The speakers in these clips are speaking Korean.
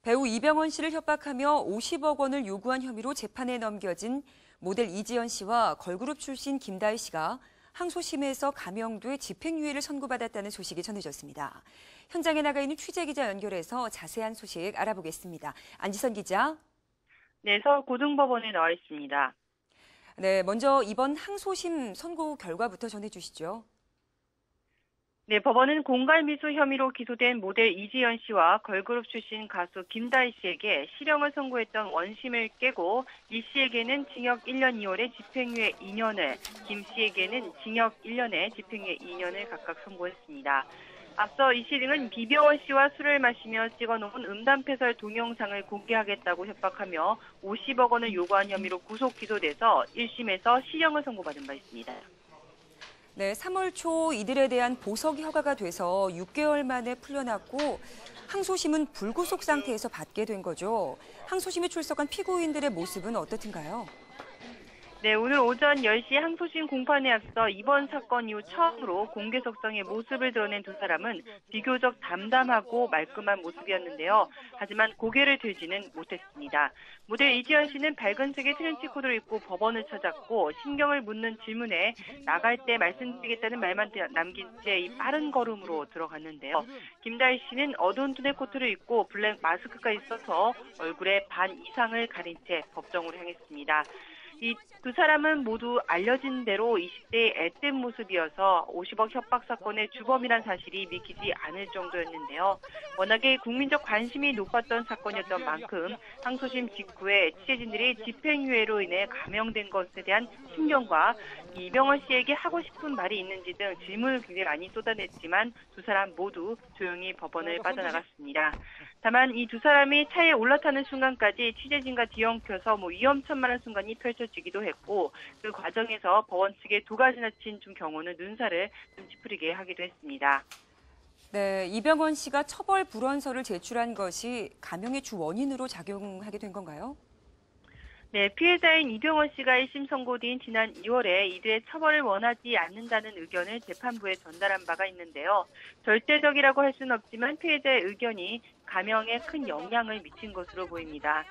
배우 이병헌 씨를 협박하며 50억 원을 요구한 혐의로 재판에 넘겨진 모델 이지연 씨와 걸그룹 출신 김다희 씨가 항소심에서 감형돼 집행유예를 선고받았다는 소식이 전해졌습니다. 현장에 나가 있는 취재기자 연결해서 자세한 소식 알아보겠습니다. 안지선 기자. 네, 서울고등법원에 나와 있습니다. 네, 먼저 이번 항소심 선고 결과부터 전해주시죠. 네, 법원은 공갈미수 혐의로 기소된 모델 이지연 씨와 걸그룹 출신 가수 김다희 씨에게 실형을 선고했던 원심을 깨고 이 씨에게는 징역 1년 2월에 집행유예 2년을, 김 씨에게는 징역 1년에 집행유예 2년을 각각 선고했습니다. 앞서 이 씨 등은 이병헌 씨와 술을 마시며 찍어놓은 음담패설 동영상을 공개하겠다고 협박하며 50억 원을 요구한 혐의로 구속 기소돼서 1심에서 실형을 선고받은 바 있습니다. 네, 3월 초 이들에 대한 보석이 허가가 돼서 6개월 만에 풀려났고 항소심은 불구속 상태에서 받게 된 거죠. 항소심에 출석한 피고인들의 모습은 어떻든가요? 네, 오늘 오전 10시 항소심 공판에 앞서 이번 사건 이후 처음으로 공개석상의 모습을 드러낸 두 사람은 비교적 담담하고 말끔한 모습이었는데요. 하지만 고개를 들지는 못했습니다. 모델 이지연 씨는 밝은색의 트렌치코트를 입고 법원을 찾았고 신경을 묻는 질문에 나갈 때 말씀드리겠다는 말만 남긴 채 이 빠른 걸음으로 들어갔는데요. 김다희 씨는 어두운 톤의 코트를 입고 블랙 마스크가 있어서 얼굴의 반 이상을 가린 채 법정으로 향했습니다. 이 두 사람은 모두 알려진 대로 20대의 앳된 모습이어서 50억 협박 사건의 주범이란 사실이 믿기지 않을 정도였는데요. 워낙에 국민적 관심이 높았던 사건이었던 만큼 항소심 직후에 취재진들이 집행유예로 인해 감형된 것에 대한 심경과 이병헌 씨에게 하고 싶은 말이 있는지 등 질문을 굉장히 많이 쏟아냈지만 두 사람 모두 조용히 법원을 빠져나갔습니다. 다만 이 두 사람이 차에 올라타는 순간까지 취재진과 뒤엉켜서 위험천만한 순간이 펼쳐지기도 했고 그 과정에서 법원 측의 두 가지나 친 경우는 눈살을 좀 찌푸리게 하기도 했습니다. 네, 이병헌 씨가 처벌 불원서를 제출한 것이 감형의 주 원인으로 작용하게 된 건가요? 네, 피해자인 이병헌 씨가 1심 선고 뒤인 지난 2월에 이들의 처벌을 원하지 않는다는 의견을 재판부에 전달한 바가 있는데요. 절대적이라고 할 수는 없지만 피해자의 의견이 감형에 큰 영향을 미친 것으로 보입니다.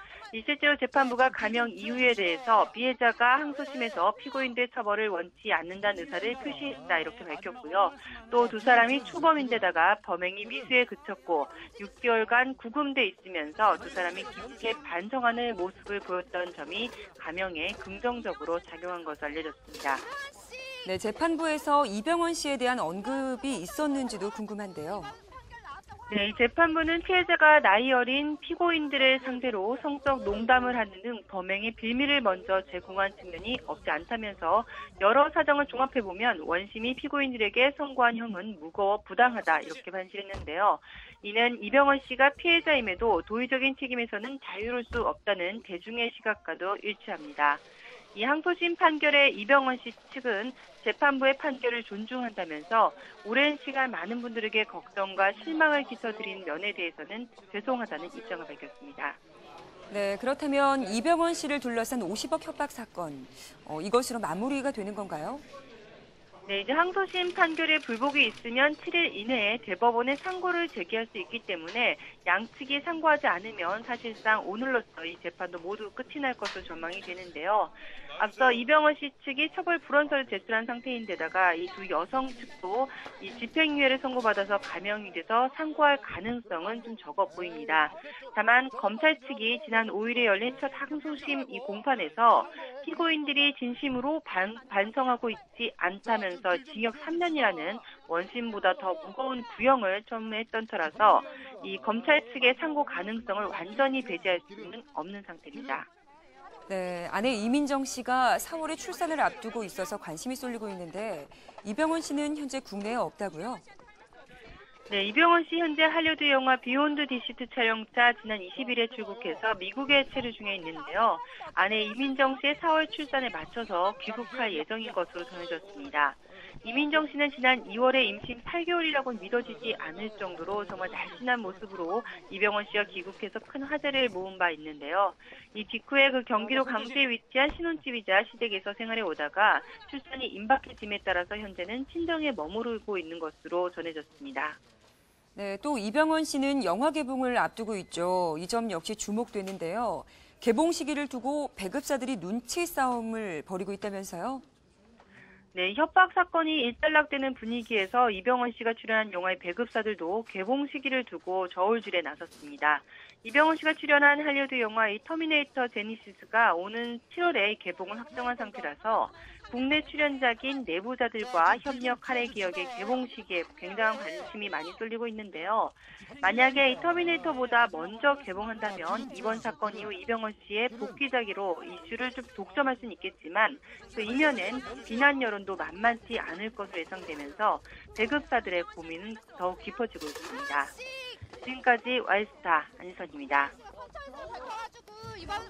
실제로 재판부가 감형 이유에 대해서 피해자가 항소심에서 피고인들 처벌을 원치 않는다는 의사를 표시했다 이렇게 밝혔고요. 또 두 사람이 초범인데다가 범행이 미수에 그쳤고 6개월간 구금돼 있으면서 두 사람이 깊게 반성하는 모습을 보였던 점이 감형에 긍정적으로 작용한 것으로 알려졌습니다. 네, 재판부에서 이병헌 씨에 대한 언급이 있었는지도 궁금한데요. 네, 이 재판부는 피해자가 나이 어린 피고인들을 상대로 성적 농담을 하는 등 범행의 빌미를 먼저 제공한 측면이 없지 않다면서 여러 사정을 종합해보면 원심이 피고인들에게 선고한 형은 무거워 부당하다 이렇게 판시했는데요. 이는 이병헌 씨가 피해자임에도 도의적인 책임에서는 자유로울 수 없다는 대중의 시각과도 일치합니다. 이 항소심 판결에 이병헌 씨 측은 재판부의 판결을 존중한다면서 오랜 시간 많은 분들에게 걱정과 실망을 끼쳐드린 면에 대해서는 죄송하다는 입장을 밝혔습니다. 네, 그렇다면 이병헌 씨를 둘러싼 50억 협박 사건, 이것으로 마무리가 되는 건가요? 네, 이제 항소심 판결에 불복이 있으면 7일 이내에 대법원에 상고를 제기할 수 있기 때문에 양측이 상고하지 않으면 사실상 오늘로써 이 재판도 모두 끝이 날 것으로 전망이 되는데요. 앞서 이병헌 씨 측이 처벌 불원서를 제출한 상태인데다가 이 두 여성 측도 이 집행유예를 선고받아서 감형이 돼서 상고할 가능성은 좀 적어 보입니다. 다만 검찰 측이 지난 5일에 열린 첫 항소심 이 공판에서 피고인들이 진심으로 반성하고 있지 않다면서 징역 3년이라는 원심보다 더 무거운 구형을 첨부했던 터라서 이 검찰 측의 상고 가능성을 완전히 배제할 수는 없는 상태입니다. 네, 아내 이민정 씨가 4월에 출산을 앞두고 있어서 관심이 쏠리고 있는데 이병헌 씨는 현재 국내에 없다고요? 네, 이병헌 씨 현재 할리우드 영화 비욘드 디시트 촬영차 지난 20일에 출국해서 미국에 체류 중에 있는데요. 아내 이민정 씨의 4월 출산에 맞춰서 귀국할 예정인 것으로 전해졌습니다. 이민정 씨는 지난 2월에 임신 8개월이라고는 믿어지지 않을 정도로 정말 날씬한 모습으로 이병헌 씨가 귀국해서 큰 화제를 모은 바 있는데요. 이 직후에 그 경기도 강주에 위치한 신혼집이자 시댁에서 생활해 오다가 출산이 임박해짐에 따라서 현재는 친정에 머무르고 있는 것으로 전해졌습니다. 네, 또 이병헌 씨는 영화 개봉을 앞두고 있죠. 이 점 역시 주목되는데요. 개봉 시기를 두고 배급사들이 눈치 싸움을 벌이고 있다면서요? 네, 협박 사건이 일단락되는 분위기에서 이병헌 씨가 출연한 영화의 배급사들도 개봉 시기를 두고 저울질에 나섰습니다. 이병헌 씨가 출연한 할리우드 영화 이 터미네이터 제니시스가 오는 7월에 개봉을 확정한 상태라서 국내 출연작인 내부자들과 협력할애 기억의 개봉 시기에 굉장한 관심이 많이 쏠리고 있는데요. 만약에 이 터미네이터보다 먼저 개봉한다면 이번 사건 이후 이병헌 씨의 복귀작으로 이슈를 좀 독점할 수는 있겠지만 그 이면엔 비난 여론도 만만치 않을 것으로 예상되면서 배급사들의 고민은 더욱 깊어지고 있습니다. 지금까지 와이스타 안희선입니다.